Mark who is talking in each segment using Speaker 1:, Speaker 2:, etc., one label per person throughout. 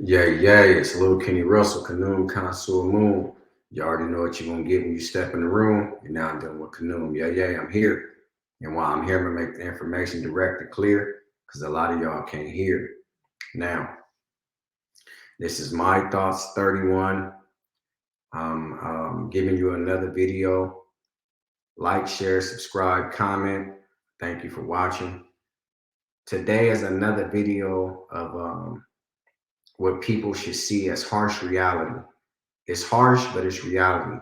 Speaker 1: Yeah, it's Lil Kenny Russell, Kanoom, Consul Moon. You already know what you're gonna get when you step in the room. You're now dealing with Kanoom. I'm here. And while I'm here, I'm gonna make the information direct and clear because a lot of y'all can't hear. Now, this is my thoughts 31. I'm giving you another video. Like, share, subscribe, comment. Thank you for watching. Today is another video of what people should see as harsh reality. It's harsh, but it's reality.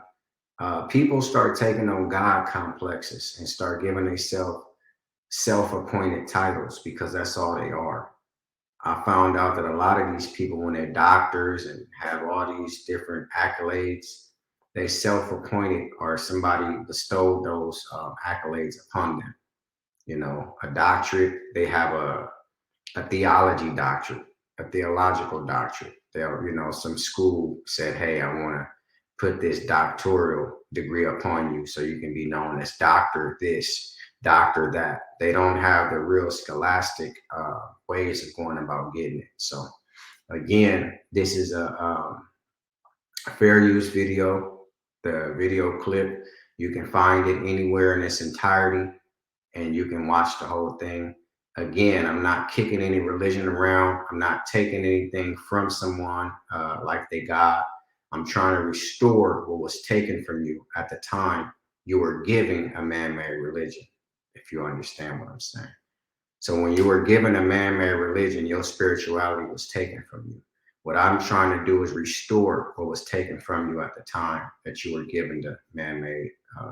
Speaker 1: People start taking on God complexes and start giving themselves self-appointed titles because that's all they are. I found out that a lot of these people, when they're doctors and have all these different accolades, they self-appointed or somebody bestowed those accolades upon them. You know, a doctorate, they have a theology doctorate, a theological doctorate. They'll, some school said, hey, I want to put this doctoral degree upon you so you can be known as doctor this, doctor that. They don't have the real scholastic ways of going about getting it. So again, this is a fair use video. The video clip, you can find it anywhere in its entirety and you can watch the whole thing. Again, I'm not kicking any religion around. I'm not taking anything from someone like they got. I'm trying to restore what was taken from you at the time you were giving a man-made religion, if you understand what I'm saying. So when you were given a man-made religion, your spirituality was taken from you. What I'm trying to do is restore what was taken from you at the time that you were given the man-made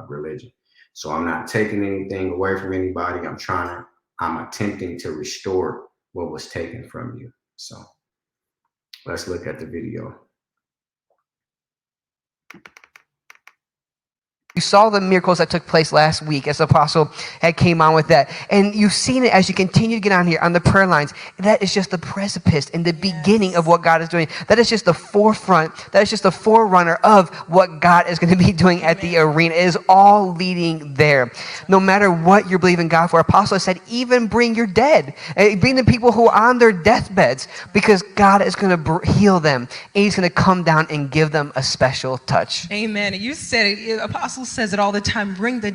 Speaker 1: religion. So I'm not taking anything away from anybody. I'm attempting to restore what was taken from you. So let's look at the video.
Speaker 2: You saw the miracles that took place last week as the apostle had came on with that. And you've seen it as you continue to get on here on the prayer lines. That is just the precipice and the beginning of what God is doing. That is just the forefront. That is just the forerunner of what God is going to be doing at the arena. It is all leading there. No matter what you're believing God for, apostle said, even bring your dead. Bring the people who are on their deathbeds because God is going to heal them. And he's going to come down and give them a special touch.
Speaker 3: Amen. And you said it, apostle says it all the time, bring the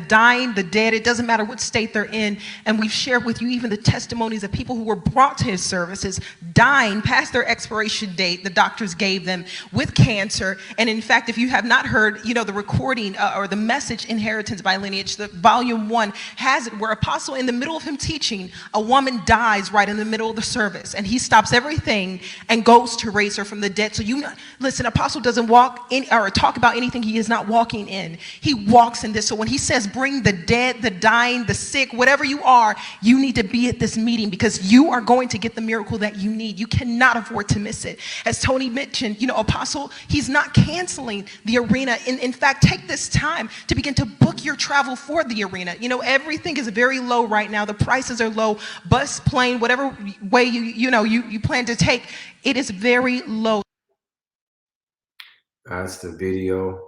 Speaker 3: dying, the dead. It doesn't matter what state they're in. And we've shared with you even the testimonies of people who were brought to his services, dying past their expiration date, the doctors gave them, with cancer. And in fact, if you have not heard, the recording or the message, Inheritance by Lineage, the volume 1 has it where apostle, in the middle of him teaching, a woman dies right in the middle of the service. And he stops everything and goes to raise her from the dead. So listen, apostle doesn't walk in or talk about anything he is not walking in. He walks in this. So when he says bring the dead, the dying, the sick, whatever you are, you need to be at this meeting because you are going to get the miracle that you need. You cannot afford to miss it. As Tony mentioned, apostle, he's not canceling the arena. In fact, take this time to begin to book your travel for the arena. Everything is very low right now. The prices are low. Bus, plane, whatever way you plan to take, it is very low.
Speaker 1: That's the video.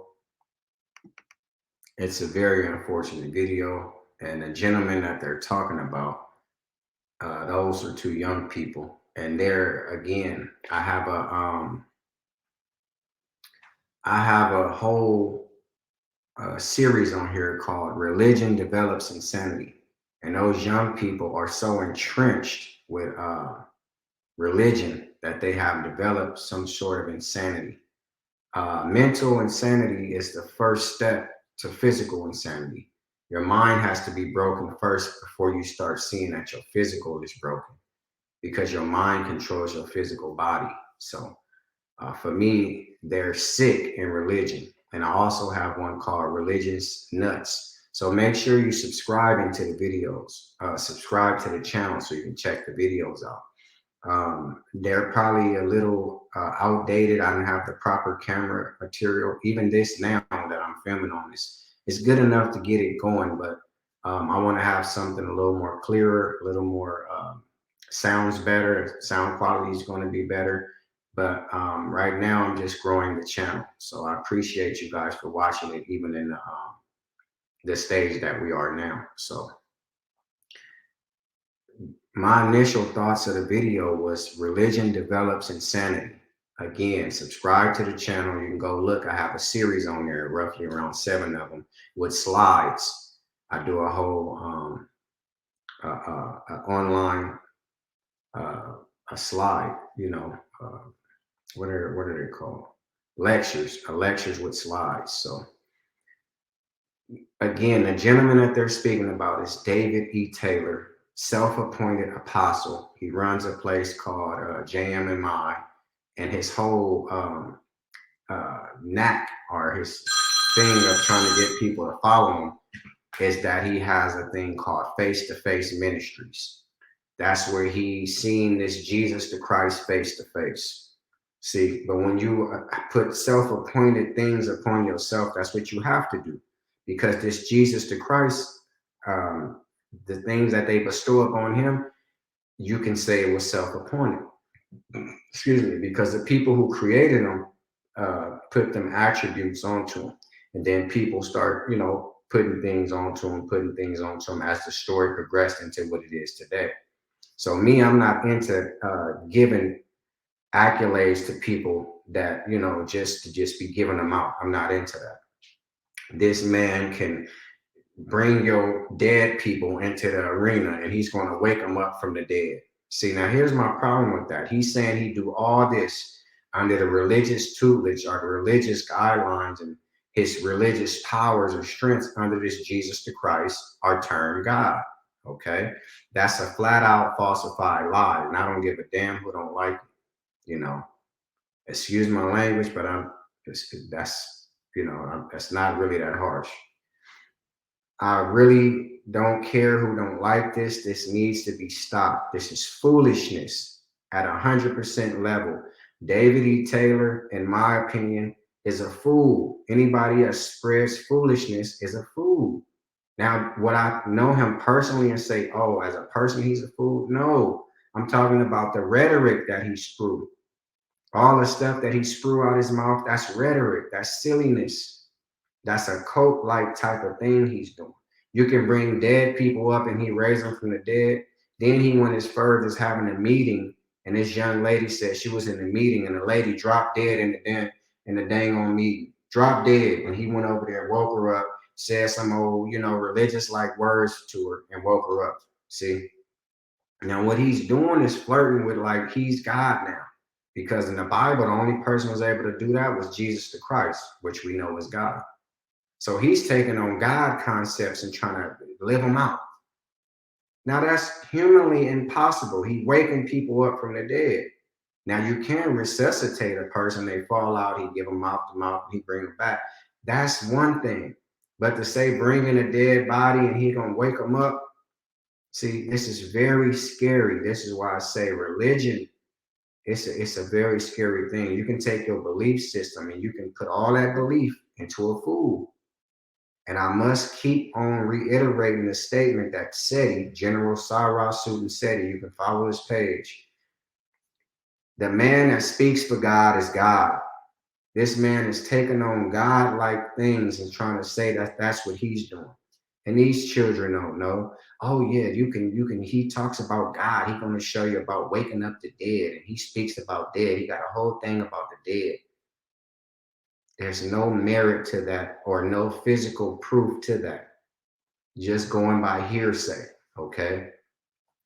Speaker 1: It's a very unfortunate video. And the gentleman that they're talking about, those are two young people. And there again, I have a whole series on here called Religion Develops Insanity. And those young people are so entrenched with religion that they have developed some sort of insanity. Mental insanity is the first step to physical insanity. Your mind has to be broken first before you start seeing that your physical is broken, because your mind controls your physical body. So for me, they're sick in religion. And I also have one called Religious Nuts. So make sure you subscribing to the videos, subscribe to the channel so you can check the videos out. They're probably a little outdated. I don't have the proper camera material. Even this now that I'm filming on this, it's good enough to get it going, but I want to have something a little more clearer, a little more sounds better. Sound quality is going to be better. But right now I'm just growing the channel. So I appreciate you guys for watching it, even in the stage that we are now. So my initial thoughts of the video was religion develops insanity. Again, subscribe to the channel. You can go look. I have a series on there, roughly around 7 of them, with slides. I do a whole online a slide. What are they called? Lectures with slides. So again, the gentleman that they're speaking about is David E. Taylor, self-appointed apostle. He runs a place called JMMI, and his whole knack or his thing of trying to get people to follow him is that he has a thing called face-to-face ministries. That's where he's seen this Jesus the Christ face-to-face. See, but when you put self-appointed things upon yourself, that's what you have to do. Because this Jesus the Christ, the things that they bestow upon him, you can say it was self-appointed. Excuse me, because the people who created him put them attributes onto him. And then people start, putting things onto him as the story progressed into what it is today. So me, I'm not into giving accolades to people that, just to be giving them out. I'm not into that. This man can bring your dead people into the arena and he's going to wake them up from the dead. See, now here's my problem with that. He's saying he do all this under the religious tutelage or the religious guidelines, and his religious powers or strengths under this Jesus the Christ are termed God. Okay, that's a flat out falsified lie, and I don't give a damn who don't like it. Excuse my language, but that's not really that harsh. I really don't care who don't like this. This needs to be stopped. This is foolishness at 100% level. David E. Taylor, in my opinion, is a fool. Anybody that spreads foolishness is a fool. Now, would I know him personally and say, oh, as a person, he's a fool? No, I'm talking about the rhetoric that he spewed. All the stuff that he spewed out his mouth, that's rhetoric, that's silliness. That's a cult-like type of thing he's doing. You can bring dead people up and he raised them from the dead. Then he went as far as having a meeting, and this young lady said she was in the meeting and the lady dropped dead in the dang on meeting. Dropped dead. And he went over there, woke her up, said some old, religious like words to her and woke her up. See? Now what he's doing is flirting with like he's God now. Because in the Bible, the only person who was able to do that was Jesus the Christ, which we know is God. So he's taking on God concepts and trying to live them out. Now that's humanly impossible. He's waking people up from the dead. Now you can resuscitate a person, they fall out, he give them mouth to mouth, he bring them back. That's one thing. But to say bring in a dead body and he gonna wake them up, see, this is very scary. This is why I say religion, it's a very scary thing. You can take your belief system and you can put all that belief into a fool. And I must keep on reiterating the statement that SETI, General Cyrus Sutton SETI, you can follow his page. The man that speaks for God is God. This man is taking on God-like things and trying to say that that's what he's doing. And these children don't know. Oh yeah, you can, he talks about God. He's going to show you about waking up the dead. And he speaks about dead. He got a whole thing about the dead. There's no merit to that or no physical proof to that. Just going by hearsay, okay?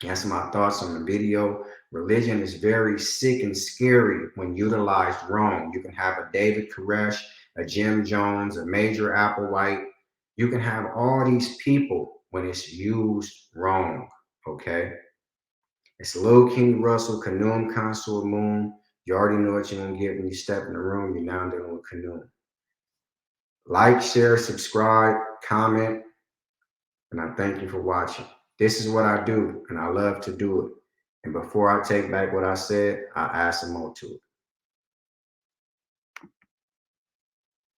Speaker 1: That's my thoughts on the video. Religion is very sick and scary when utilized wrong. You can have a David Koresh, a Jim Jones, a Major Applewhite. You can have all these people when it's used wrong, okay? It's Lil King Russell, Khanum Consort Moon. You already know what you're going to get when you step in the room. You're now dealing with Khanum. Like, share, subscribe, comment, and I thank you for watching. This is what I do, and I love to do it. And before I take back what I said, I add some more to it.